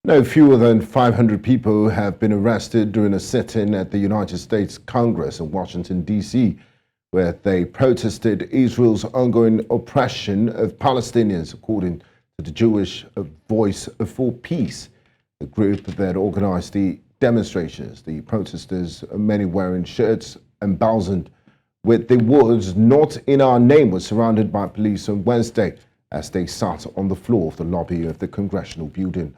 No fewer than 500 people have been arrested during a sit-in at the United States Congress in Washington, D.C., where they protested Israel's ongoing oppression of Palestinians, according to the Jewish Voice for Peace, the group that organized the demonstrations. The protesters, many wearing shirts emblazoned with the words "Not in our name," were surrounded by police on Wednesday as they sat on the floor of the lobby of the congressional building,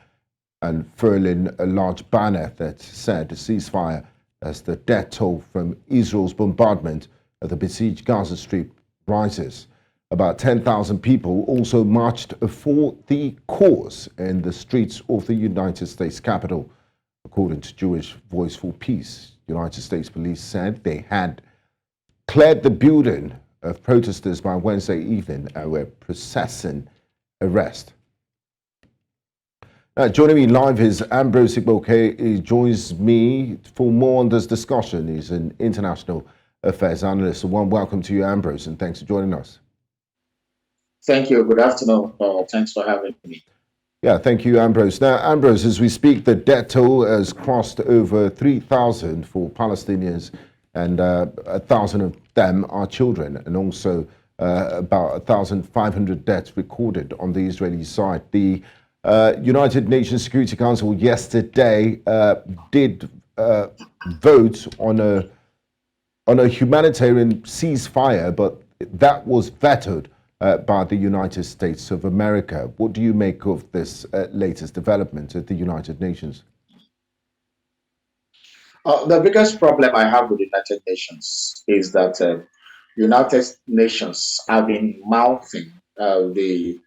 unfurling a large banner that said "Ceasefire" as the death toll from Israel's bombardment of the besieged Gaza Strip rises. About 10,000 people also marched for the cause in the streets of the United States Capitol, according to Jewish Voice for Peace. United States police said they had cleared the building of protesters by Wednesday evening and were processing arrest. Joining me live is Ambrose Igboke. He joins me for more on this discussion. He's an international affairs analyst. A warm welcome to you, Ambrose, and thanks for joining us. Thank you. Good afternoon. Thanks for having me. Yeah, thank you, Ambrose. Now, Ambrose, as we speak, the death toll has crossed over 3,000 for Palestinians, and 1,000 of them are children, and also about 1,500 deaths recorded on the Israeli side. The United Nations Security Council yesterday did vote on a humanitarian ceasefire, but that was vetoed by the United States of America. What do you make of this latest development at the United Nations? The biggest problem I have with the United Nations is that United Nations have been mouthing the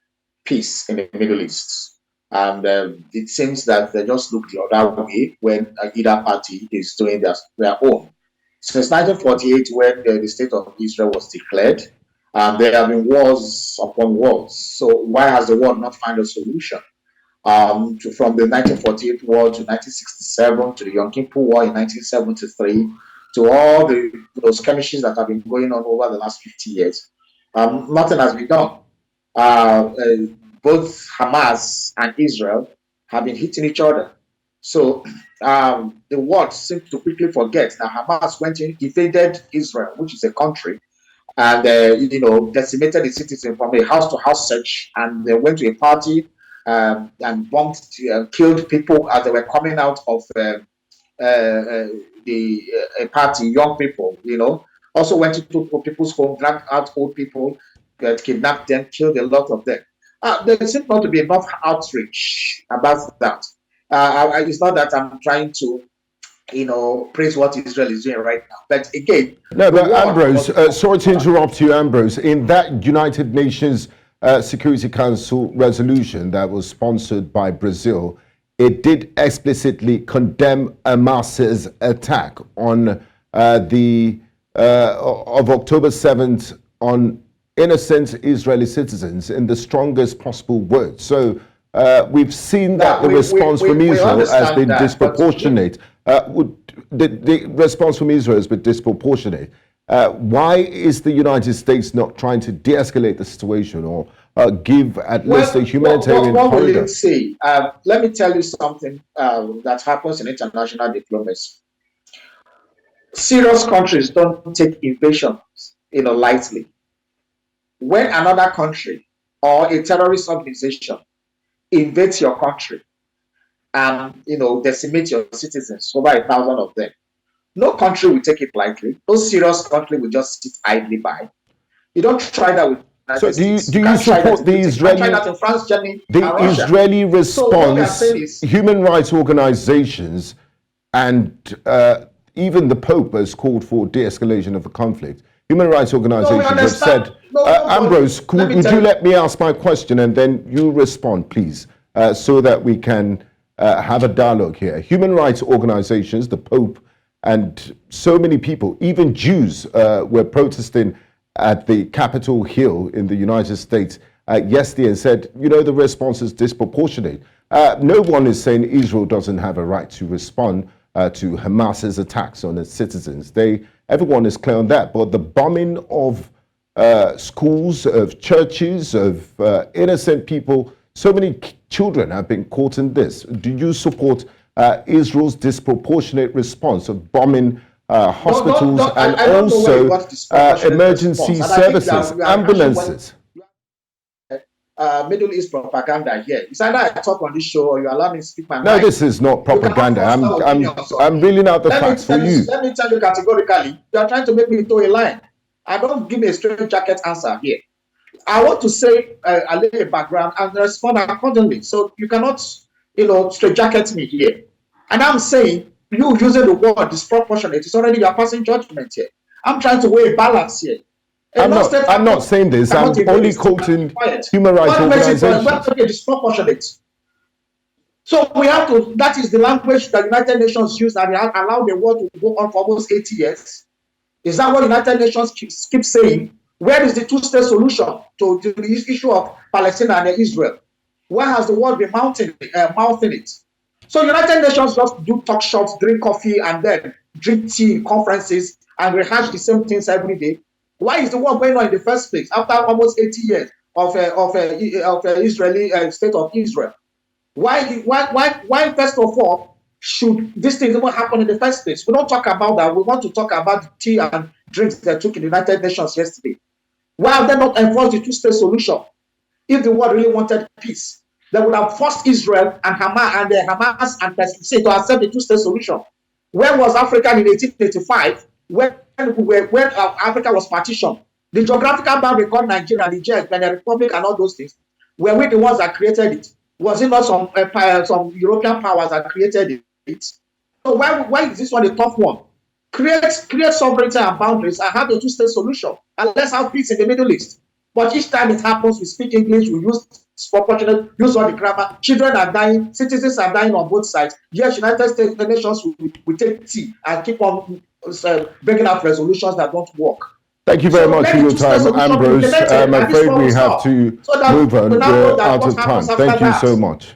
peace in the Middle East. And it seems that they just look the other way when either party is doing their own. Since 1948, when the state of Israel was declared, there have been wars upon wars. So why has the world not found a solution? From the 1948 war to 1967, to the Yom Kippur War in 1973, to all those skirmishes that have been going on over the last 50 years, nothing has been done. Both Hamas and Israel have been hitting each other. So the world seems to quickly forget that Hamas went in, invaded Israel, which is a country, and decimated the citizens from a house-to-house search, and they went to a party and bombed, killed people as they were coming out of a party, young people, also went into people's homes, dragged out old people, kidnapped them, killed a lot of them. There seems not to be enough outreach about that. It's not that I'm trying to, praise what Israel is doing right now. But again, no, but Ambrose, sorry to interrupt you, Ambrose. In that United Nations Security Council resolution that was sponsored by Brazil, it did explicitly condemn Hamas's attack on of October 7th on innocent Israeli citizens in the strongest possible words. So we've seen that the response from Israel has been disproportionate. The response from Israel has been disproportionate. Why is the United States not trying to de-escalate the situation or give at least a humanitarian corridor? What we didn't see. Let me tell you something that happens in international diplomacy. Serious countries don't take invasions, lightly. When another country or a terrorist organization invades your country and decimate your citizens, over 1,000 of them, no country will take it lightly. No serious country will just sit idly by. You don't try that with. So do you support the Israeli response? So human rights organizations and even the Pope has called for de-escalation of the conflict. Human rights organizations have said, Ambrose, would you let me ask my question and then you respond, please, so that we can have a dialogue here. Human rights organizations, the Pope, and so many people, even Jews, were protesting at the Capitol Hill in the United States yesterday and said, the response is disproportionate. No one is saying Israel doesn't have a right to respond to Hamas's attacks on its citizens. Everyone is clear on that. But the bombing of schools, of churches, of innocent people, so many children have been caught in this. Do you support Israel's disproportionate response of bombing hospitals and also emergency services, ambulances? Middle East propaganda here. It's either I talk on this show or you allow me to speak my mind. No, this is not propaganda. I'm reeling out the facts for you. Let me tell you categorically, you are trying to make me toe a line. I don't give me a straight jacket answer here. I want to say I lay a background and respond accordingly. So you cannot, straight jacket me here. And I'm saying you using the word disproportionate. It's already your passing judgment here. I'm trying to weigh a balance here. I'm not saying this. I'm only quoting human rights organizations. Disproportionate. So we have to, that is the language the United Nations use and allow the war to go on for almost 80 years. Is that what United Nations keep saying? Where is the two-state solution to the issue of Palestine and Israel? Where has the world been mouthing it? So United Nations just do talk shops, drink coffee, and then drink tea in conferences and rehash the same things every day. Why is the war going on in the first place after almost 80 years of Israeli state of Israel? Why first of all should this thing even happen in the first place? We don't talk about that. We want to talk about the tea and drinks they took in the United Nations yesterday. Why have they not enforced the two-state solution? If the world really wanted peace, they would have forced Israel and Hamas and Palestine to accept the two-state solution. Where was Africa in 1885? When Africa was partitioned, the geographical boundary called Nigeria, Niger, Benin Republic, and all those things, were we the ones that created it? Was it not some European powers that created it? So why is this one a tough one? Create sovereignty and boundaries and have a two-state solution, and let's have peace in the Middle East. But each time it happens, we speak English, we use disproportionate, use all the grammar. Children are dying, citizens are dying on both sides. Yes, United States, the nations will take tea and keep on bringing out resolutions that don't work. Thank you very much for your time, Ambrose. I'm afraid we have to move on. We're out of time. Thank you so much.